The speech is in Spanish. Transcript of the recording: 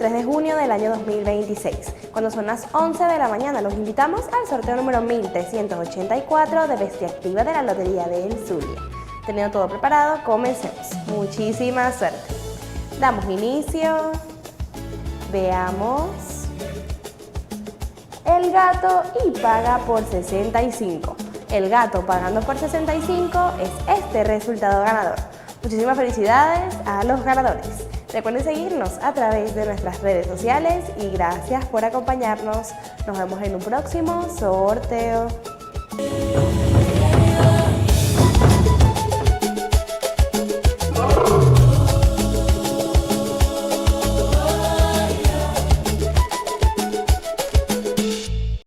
3 de junio del año 2026. Cuando son las 11 de la mañana, los invitamos al sorteo número 1384 de Bestia Activa de la Lotería del Zulia. Teniendo todo preparado, comencemos. Muchísima suerte. Damos inicio. Veamos. El gato y paga por 65. El gato pagando por 65 es este resultado ganador. Muchísimas felicidades a los ganadores. Recuerden seguirnos a través de nuestras redes sociales y gracias por acompañarnos. Nos vemos en un próximo sorteo.